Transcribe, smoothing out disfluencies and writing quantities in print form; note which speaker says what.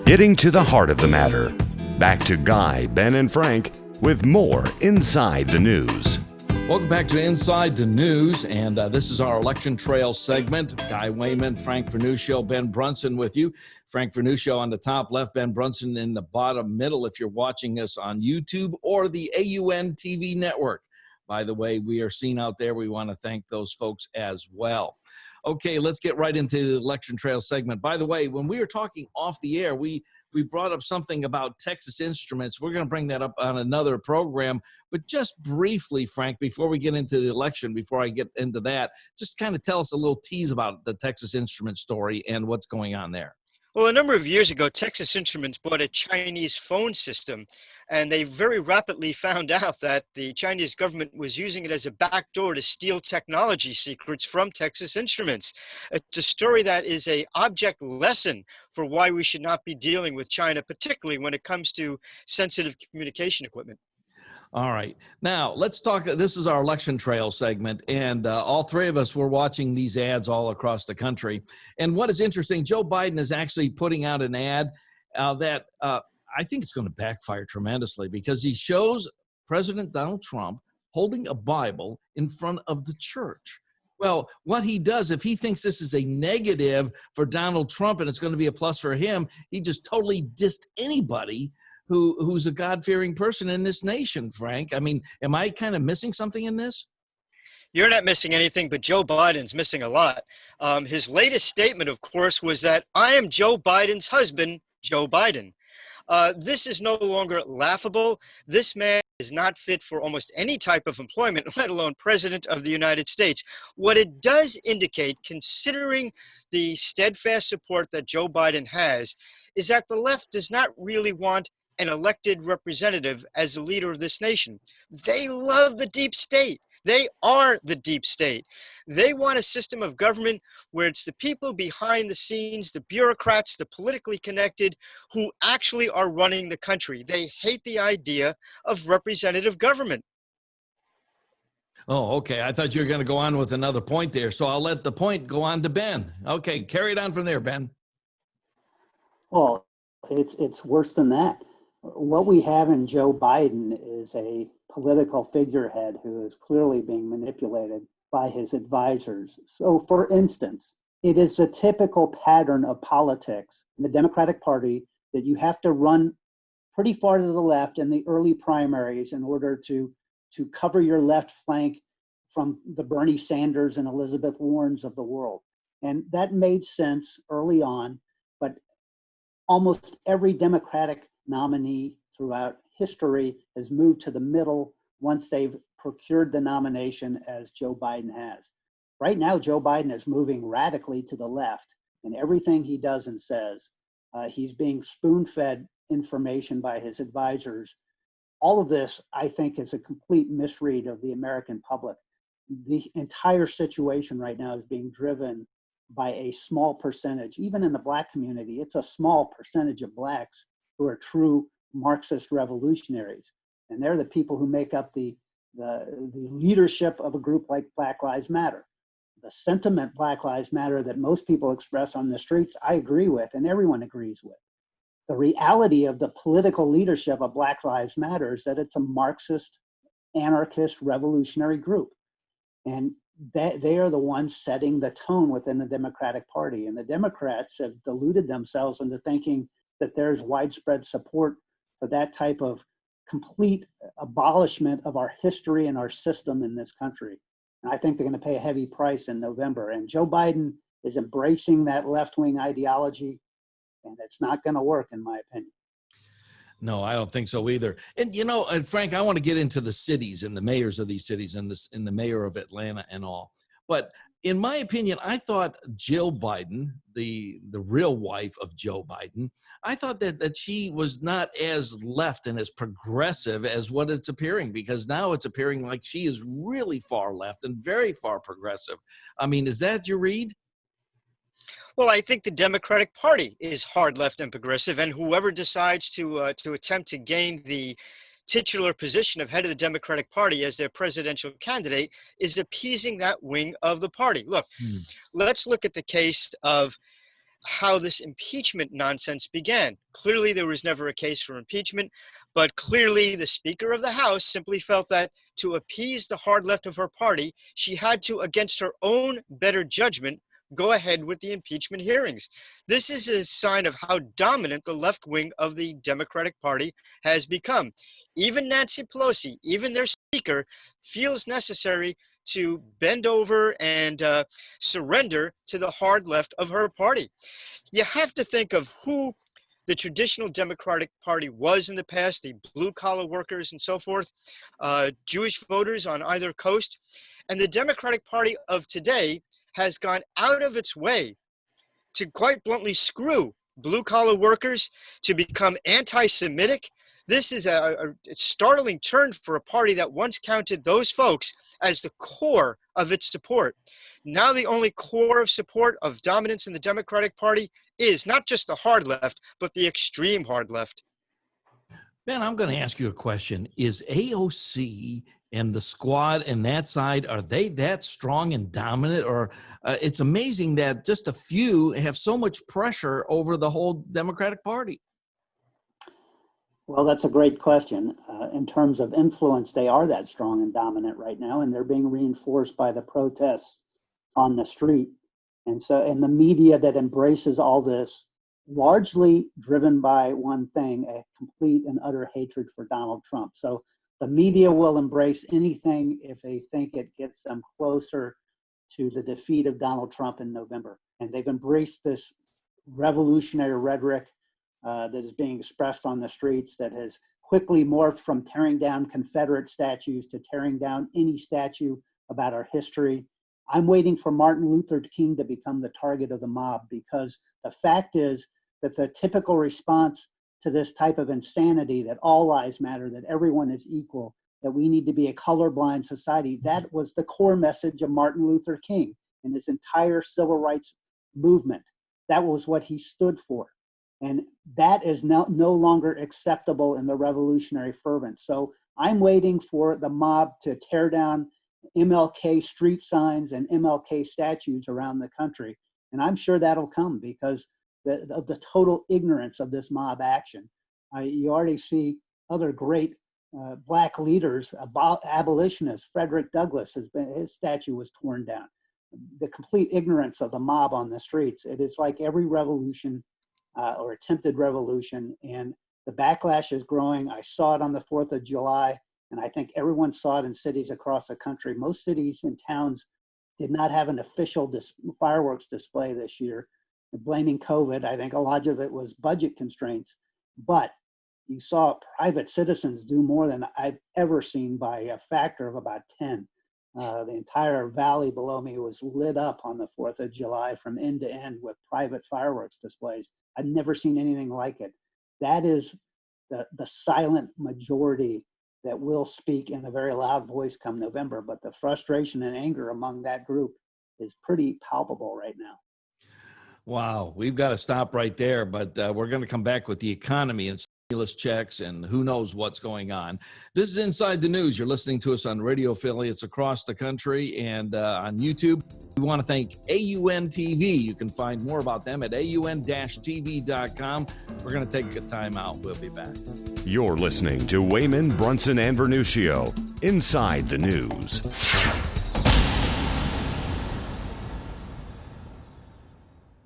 Speaker 1: Getting to the heart of the matter. Back to Guy, Ben, and Frank with more Inside the News.
Speaker 2: Welcome back to Inside the News, and this is our election trail segment. Guy Wehman, Frank Vernuccio, Ben Brunson with you. Frank Vernuccio on the top left, Ben Brunson in the bottom middle if you're watching us on YouTube or the AUN TV network. By the way, we are seen out there. We want to thank those folks as well. Okay, let's get right into the election trail segment. By the way, when we were talking off the air, we brought up something about Texas Instruments. We're going to bring that up on another program. But just briefly, Frank, before we get into the election, before I get into that, just kind of tell us a little tease about the Texas Instruments story and what's going on there.
Speaker 3: Well, a number of years ago, Texas Instruments bought a Chinese phone system, and they very rapidly found out that the Chinese government was using it as a backdoor to steal technology secrets from Texas Instruments. It's a story that is an object lesson for why we should not be dealing with China, particularly when it comes to sensitive communication equipment.
Speaker 2: All right. Now, let's talk. This is our election trail segment, and all three of us were watching these ads all across the country. And what is interesting, Joe Biden is actually putting out an ad that I think it's going to backfire tremendously because he shows President Donald Trump holding a Bible in front of the church. Well, what he does, if he thinks this is a negative for Donald Trump and it's going to be a plus for him, he just totally dissed anybody who's a God-fearing person in this nation, Frank. I mean, am I kind of missing something in this?
Speaker 3: You're not missing anything, but Joe Biden's missing a lot. His latest statement, of course, was that I am Joe Biden's husband, Joe Biden. This is no longer laughable. This man is not fit for almost any type of employment, let alone president of the United States. What it does indicate, considering the steadfast support that Joe Biden has, is that the left does not really want an elected representative as the leader of this nation. They love the deep state. They are the deep state. They want a system of government where it's the people behind the scenes, the bureaucrats, the politically connected, who actually are running the country. They hate the idea of representative government.
Speaker 2: Oh, okay. I thought you were going to go on with another point there, so I'll let the point go on to Ben. Okay, carry it on from there, Ben.
Speaker 4: Well, it's worse than that. What we have in Joe Biden is a political figurehead who is clearly being manipulated by his advisors. So, for instance, it is the typical pattern of politics in the Democratic Party that you have to run pretty far to the left in the early primaries in order to cover your left flank from the Bernie Sanders and Elizabeth Warrens of the world. And that made sense early on, but almost every Democratic nominee throughout history has moved to the middle once they've procured the nomination, as Joe Biden has. Right now, Joe Biden is moving radically to the left in everything he does and says. He's being spoon-fed information by his advisors. All of this, I think, is a complete misread of the American public. The entire situation right now is being driven by a small percentage. Even in the Black community, it's a small percentage of Blacks who are true Marxist revolutionaries. And they're the people who make up the leadership of a group like Black Lives Matter. The sentiment Black Lives Matter that most people express on the streets, I agree with, and everyone agrees with. The reality of the political leadership of Black Lives Matter is that it's a Marxist, anarchist, revolutionary group. And they are the ones setting the tone within the Democratic Party. And the Democrats have deluded themselves into thinking that there's widespread support for that type of complete abolishment of our history and our system in this country. And I think they're going to pay a heavy price in November. And Joe Biden is embracing that left-wing ideology, and it's not going to work, in my opinion.
Speaker 2: No, I don't think so either. And, you know, and Frank, I want to get into the cities and the mayors of these cities and the mayor of Atlanta and all. But in my opinion, I thought Jill Biden, the real wife of Joe Biden, I thought that she was not as left and as progressive as what it's appearing, because now it's appearing like she is really far left and very far progressive. I mean, is that your read?
Speaker 3: Well, I think the Democratic Party is hard left and progressive, and whoever decides to attempt to gain the titular position of head of the Democratic Party as their presidential candidate is appeasing that wing of the party. Look, let's look at the case of how this impeachment nonsense began. Clearly, there was never a case for impeachment, but clearly the Speaker of the House simply felt that to appease the hard left of her party, she had to, against her own better judgment, go ahead with the impeachment hearings. This is a sign of how dominant the left wing of the Democratic Party has become. Even Nancy Pelosi, even their Speaker, feels necessary to bend over and surrender to the hard left of her party. You have to think of who the traditional Democratic Party was in the past, the blue-collar workers and so forth, Jewish voters on either coast. And the Democratic Party of today has gone out of its way to, quite bluntly, screw blue-collar workers, to become anti-Semitic. This is a startling turn for a party that once counted those folks as the core of its support. Now the only core of support of dominance in the Democratic Party is not just the hard left, but the extreme hard left.
Speaker 2: Ben, I'm going to ask you a question. Is AOC and the squad and that side, are they that strong and dominant? Or it's amazing that just a few have so much pressure over the whole Democratic Party?
Speaker 4: Well, that's a great question. In terms of influence, they are that strong and dominant right now, and they're being reinforced by the protests on the street. And the media that embraces all this, largely driven by one thing, a complete and utter hatred for Donald Trump. So the media will embrace anything if they think it gets them closer to the defeat of Donald Trump in November. And they've embraced this revolutionary rhetoric that is being expressed on the streets that has quickly morphed from tearing down Confederate statues to tearing down any statue about our history. I'm waiting for Martin Luther King to become the target of the mob, because the fact is that the typical response to this type of insanity, that all lives matter, that everyone is equal, that we need to be a colorblind society, that was the core message of Martin Luther King and his entire civil rights movement. That was what he stood for. And that is no longer acceptable in the revolutionary fervent. So I'm waiting for the mob to tear down MLK street signs and MLK statues around the country. And I'm sure that'll come because the total ignorance of this mob action. You already see other great Black leaders, abolitionists. Frederick Douglass, his statue was torn down. The complete ignorance of the mob on the streets. It is like every revolution or attempted revolution, and the backlash is growing. I saw it on the 4th of July, and I think everyone saw it in cities across the country. Most cities and towns did not have an official fireworks display this year. Blaming COVID, I think a lot of it was budget constraints, but you saw private citizens do more than I've ever seen by a factor of about 10. The entire valley below me was lit up on the 4th of July from end to end with private fireworks displays. I've never seen anything like it. That is the silent majority that will speak in a very loud voice come November, but the frustration and anger among that group is pretty palpable right now.
Speaker 2: Wow, we've got to stop right there, but we're going to come back with the economy and stimulus checks and who knows what's going on. This is Inside the News. You're listening to us on radio affiliates across the country and on YouTube. We want to thank AUN TV. You can find more about them at aun-tv.com. We're going to take a time out. We'll be back.
Speaker 1: You're listening to Wehman, Brunson, and Vernuccio, Inside the News.